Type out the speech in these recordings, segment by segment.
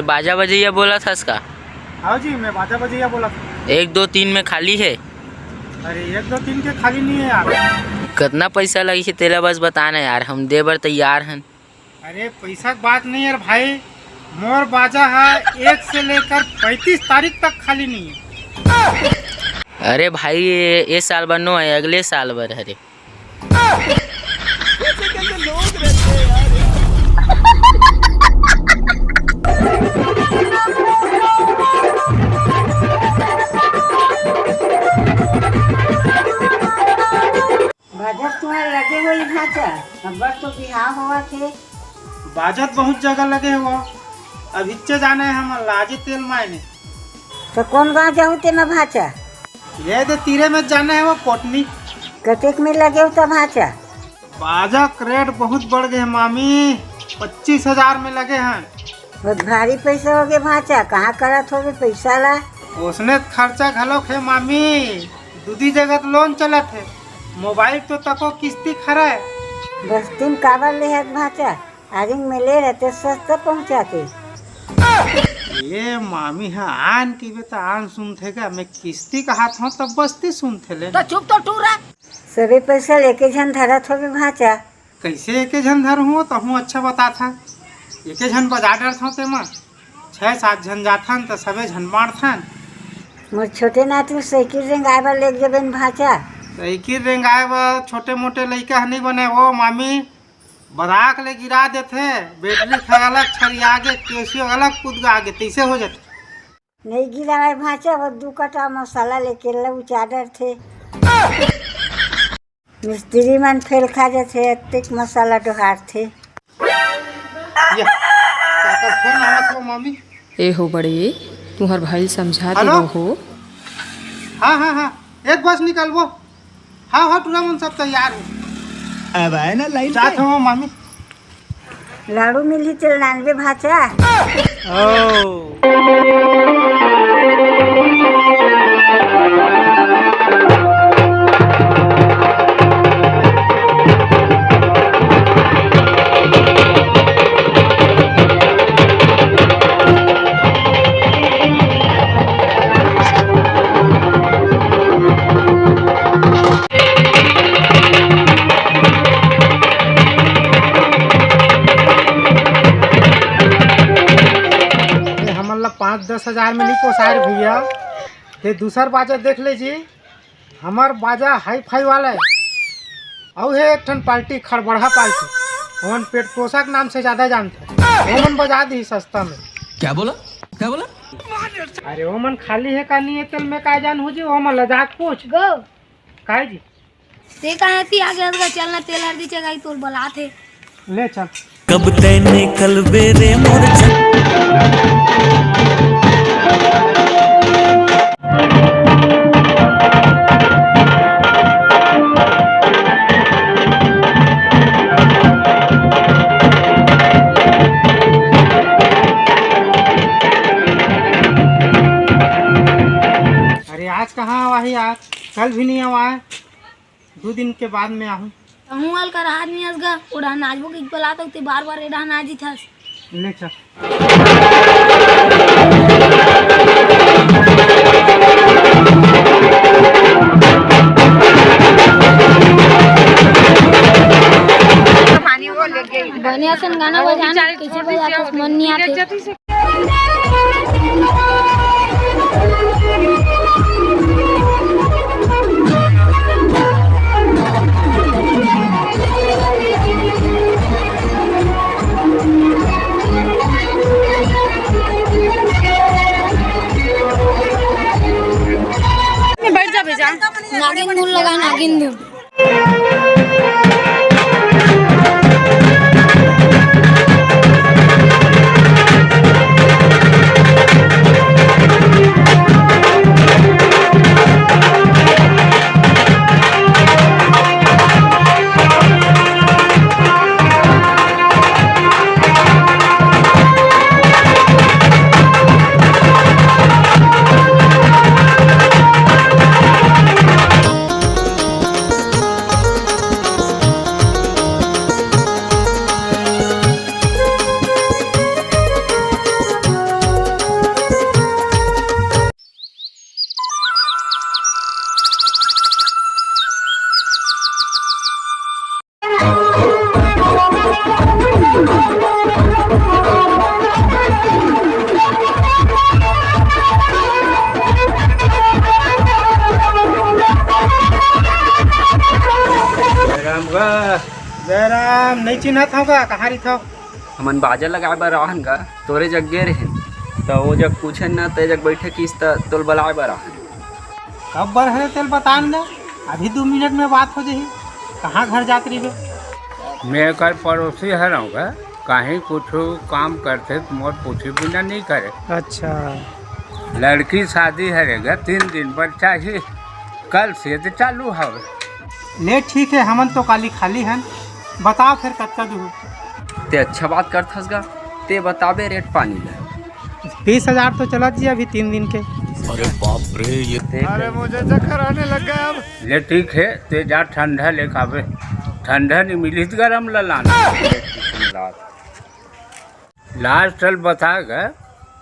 ते बाजा बजैया बोला था इसका। हाँ जी, मैं बाजा बजैया बोला था। 1 2 3 में खाली है। अरे 1 2 3 के खाली नहीं है यार। कितना पैसा लगी है तेरा बस बताना यार, हम दे बर तैयार हैं। अरे पैसा की बात नहीं यार भाई, मोर बाजा है 1 से लेकर 35 तारीख तक खाली नहीं है। अरे भाई ये साल बनो है, अगले साल बर हरे। बाजत तुम्हारे लगे हुई भाचा, अब तो बिहार हुआ थे। बाजत बहुत जगह लगे हो, अब इच्चे जाने है हम लाजी तेल मायने। तो कौन गाँव जाऊँ ते में भाचा? ये तो तीरे में जाना है वो कोटनी। कतेक में लगे हो तो भाचा? बाजा क्रेट बहुत बढ़ गए मामी, 25,000 में लगे हैं। बहुत भारी पैसा हो गए भाचा, कहाँ करत हो गए पैसा ला? उसने खर्चा घलोक है मामी, दूधी जगह तो लोन चला थे, मोबाइल तो तको किस्ती खरा है। बस दिन काबर ले है भाचा, आज में ले रहते सस्ता पहुँचाते। ये मामी है आन की बेटा आन सुनते का, मैं किस्ती का हाथ हूँ तब बस्ती सुनते ले। तो चुप तो टूरा। सभी पैसा लेके झन धरत हो गए भाचा। कैसे एक झन धर हूँ तो हूँ अच्छा बता था, एक झन बजा डर था ते में 6-7 झन जाथन तो सबे झन मारथन। मोर छोटे नाती साइकिल रेंगाए बर ले जबे भाचा। साइकिल रेंगाए बर छोटे मोटे लड़का नहीं बने वो मामी, बराक ले गिरा देते, बैटरी खा अलग छरिया गे, केसियो अलग कूद आगे, तैसे हो जाते। नहीं गिरा भाचा, वो 2 कटा मसाला लेके लऊ चादर थे। मिस्त्री मन फेल खा जाते, अतिक मसाला डोहार थे। ये क्या फोन आवत हो मामी? ए हो बड़े, तुम्हार भाई समझा दे हेलो? हो। हाँ हाँ हाँ, एक बस निकलबो। हाँ हाँ टूरा मन सब तैयार हो। अब आए ना लाइन जात हो मामी। लाड़ू मिली 93 भाचा। ओ ये हमला 5-10 हजार में नहीं पोसार भैया। ते दूसर बाजा देख लीजिए, हमार बाजा हाई फाई वाला है। और है एक ठन पार्टी खड़बड़ा पार्टी, ओमन पेट पोषक नाम से ज्यादा जानते हैं, ओमन बजा दी सस्ता में। क्या बोला क्या बोला? अरे ओमन खाली है का नहीं है तेल में का जान हो जी, ओमन लजाक पूछ गो काहे जी ते कहाँ थी आगे अगर चलना तेल हर दीचे गई तो बुलाते ले चल। कब तैने कल बेरे मोर अरे आज कहाँ आवा है यार, कल भी नहीं आवा है, 2 दिन के बाद में आऊँ। हूँ अल कर आज नहीं असगा उड़ा नाचबो की बुलाता ते बार-बार एडा नाजी था। ले चल। बनिया सन गाना बजाना कैसे बजाता मन नहीं आते। बैठ जा बेजा, नागिन धुन लगा नागिन धुन। वाह जयराम नहीं चिन्हत होगा कहाँ रही था? हमन बाजा लगाए बर आहन गा तोरे जग गे रहे तो वो जग पूछे ना ते जग बैठे किस तोल बलाए बर आहन। कब बर है तेल बतान दे, अभी 2 मिनट में बात हो जाही। कहाँ घर जात रही बे? मैं कल पड़ोसी है रहूँगा, कहीं कुछ काम करते तो मोर पूछे बिना नहीं करे। अच्छा लड़की शादी हरेगा 3 दिन पर चाहिए, कल से तो चालू है। ले ठीक है, हमन तो काली खाली हन। बताओ फिर कत्ता दूँ? ते अच्छा बात करथस गा, ते बताबे रेट पानी ला। 20,000 तो चला जी अभी 3 दिन के। अरे बाप रे ये अरे मुझे चक्कर आने लग गया अब। ले ठीक है, ते जा ठंडा ले खावे, ठंडा नहीं मिली तो गरम लाना। लास्ट चल बताएगा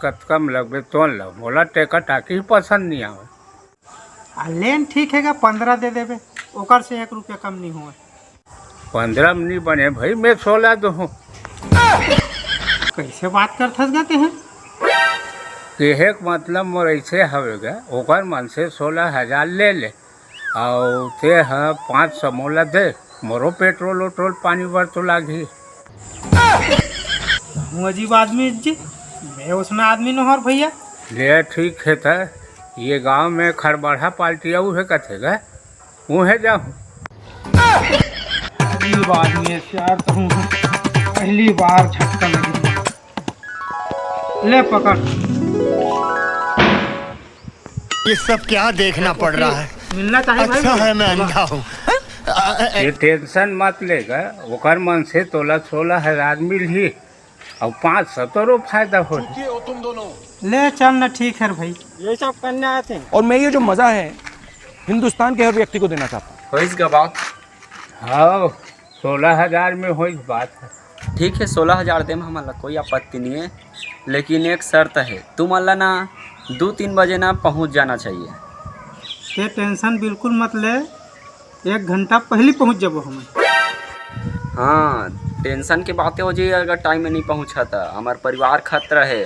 कत कम लगभग तो लो, बोला टेका टाकी पसंद नहीं आवे। लेन ठीक है 15 दे देवे, ओकर से 1 रुपया कम नहीं हुआ। 15 में नहीं बने भाई, मैं 16 दूँ। कैसे बात करथस गा तेहन? कहे के मतलब मोर ऐसे हवेगा, ओकर मन से 16,000 ले ले और ते है 500 मोला दे, मोरो पेट्रोल वोट्रोल पानी भर तो लागी। हूँ अजीब आदमी जी, मैं उसमें आदमी न और भैया। ले ठीक है था, ये गांव में खरबढ़ा पार्टी आऊ है कथेगा, वो है जाऊँ। अजीब आदमी है यार, तो हूँ पहली बार झटका लगी। ले पकड़। ये सब क्या देखना पड़ रहा है? मिलना चाहिए भाई। अच्छा है मैं अंधा हूँ। ये टेंशन मत लेगा, ओकर मन से तोला 16,000 मिल ही और 500 तो फायदा हो। ले चल ना, ठीक है भाई, ये सब करने आए थे। और मैं ये जो मज़ा है हिंदुस्तान के हर व्यक्ति को देना चाहता हूँ। होइस गा बात? हाँ 16,000 में हो बात है। ठीक है 16,000 दे में हमारा कोई आपत्ति नहीं है, लेकिन एक शर्त है, तुम अल्लाह ना 2-3 बजे ना पहुंच जाना चाहिए। ये टेंशन बिल्कुल मत ले, 1 घंटा पहले पहुंच जाबो हम। हाँ टेंशन की बातें हो जाए, अगर टाइम में नहीं पहुंचा था हमार परिवार खतरा है।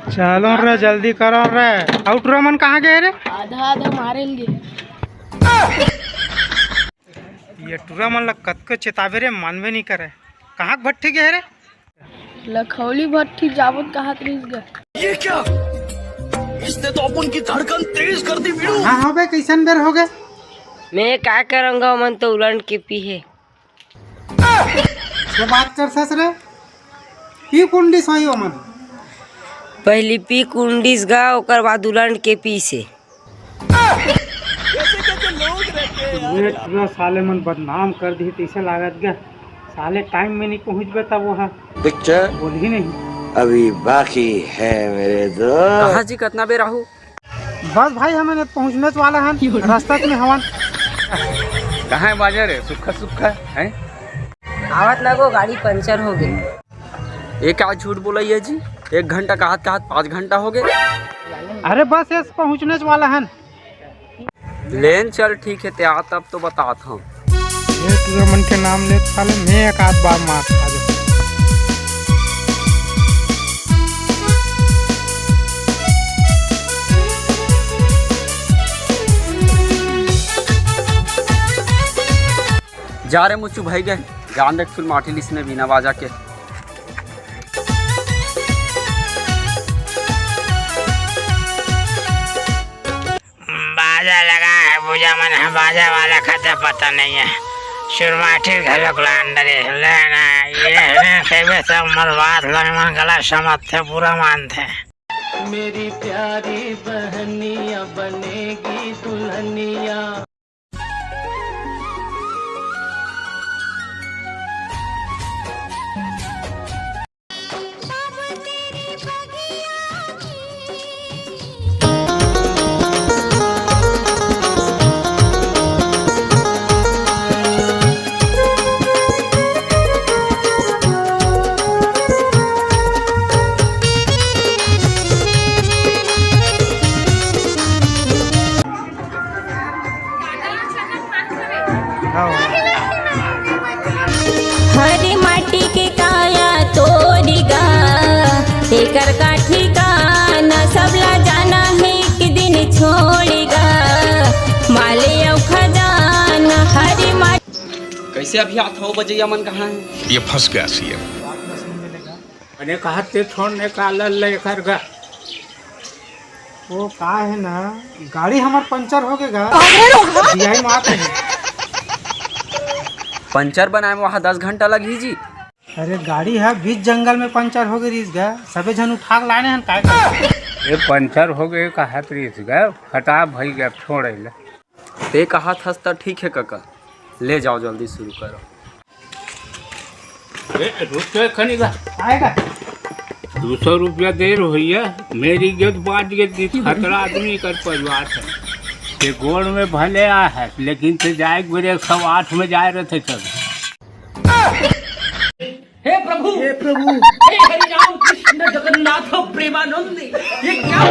चलो रे जल्दी करो रे। आउट रमन कहाँ गए रे? आधा मारे लिए। ये टूरा मन लग कत को चेतावे रे, मानवे नहीं करे। कहाँ भट्टी गए रे? लखौली भट्टी जाबत कहाँ त्रिस गा। ये क्या, इसने तो अपन की धड़कन तेज कर दी। हाँ हो गए, कैसन बेर हो गए? मैं क्या करूँगा, मन तो उलट के पी है। ये बात कर सस रे, पी कुंडी सोई हो मन। पहली पी कुंडीस गा, ओकर बाद उलट के पी से। ये टूरा साले मन बदनाम कर दी, तीसरे लागत गया। साले टाइम में नहीं पहुँच बे तब वहाँ पिक्चर बोल ही नहीं। अभी बाकी है मेरे दोस्त। कहाँ जी कितना बेर आहू? बस भाई हमें पहुँचने वाला है, रास्ता में हवन। कहाँ बाजार है? सुखा सुखा है। आवत लगो गाड़ी पंचर हो गई। ये क्या झूठ बोला ये जी? 1 घंटा कहा 5 घंटा हो गए। अरे बस ये पहुँचने वाला है। लेन चल ठीक है, त्या तब तो बताता हूँ। ये टूरा मन के नाम ले साले मैं 1 आध बार मार खा जाऊँ। जा रहे मुच्चू भाई गए, ध्यान रख फिर माटी लिसने बिना बाजा के। बाजा लगा है पूजा मन है, बाजा वाला खाता पता नहीं है। शुरमाठी घलोक अंदर लेना ये सब मरवात लगन गला समझते पूरा मानते। मेरी प्यारी बहनिया बनेगी दुल्हनिया। वैसे अभी 8 बजे मन कहाँ है? ये फंस गया सीएम। मैंने कहा ते छोड़ने का लेकर गा। वो का है ना, गाड़ी हमार पंचर हो गएगा, DI में आते हैं। पंचर बनाए में वहाँ 10 घंटा लगी जी। अरे गाड़ी है बीच जंगल में पंचर हो गई रीस गया, सबे जन उठा के लाने हैं काय ये पंचर हो गए कहा रीस गए, खटाब भई गया छोड़े ले। ते कहा था तो ठीक है काका, ले जाओ जल्दी शुरू करो। रुपये खनीगा आएगा 200 रुपया दे रही मेरी गेट बाज गई, खतरा आदमी कर परिवार है। ते गोड़ में भले आ है, लेकिन से जाए मेरे 108 में जाए रहे थे सब। हे प्रभु हे हरि राम कृष्ण जगन्नाथ प्रेमानंद, ये क्या?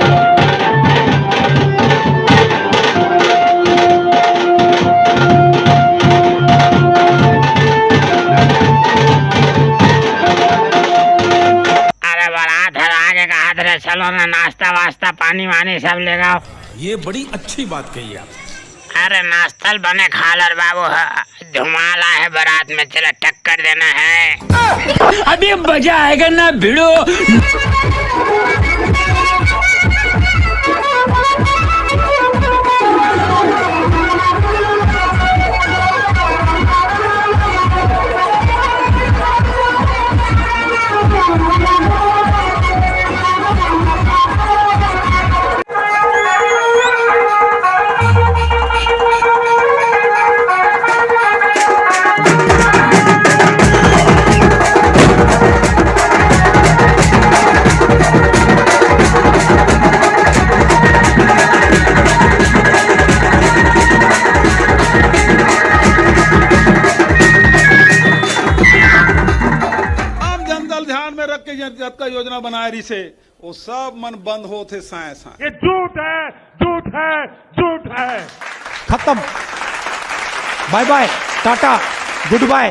अरे बारात है, आगे का हाथ रे, चलो ना, नाश्ता वास्ता पानी वानी सब ले आओ। ये बड़ी अच्छी बात कही आप। अरे नाश्ता बने खालर बाबू, धुमाला है बारात में, चलो टक्कर देना है। अभी मजा आएगा ना भिड़ो। जब का योजना बनाया रही से वो सब मन बंद होते साए साए। ये झूठ है, झूठ है, झूठ है। खत्म। Bye bye, tata, good bye.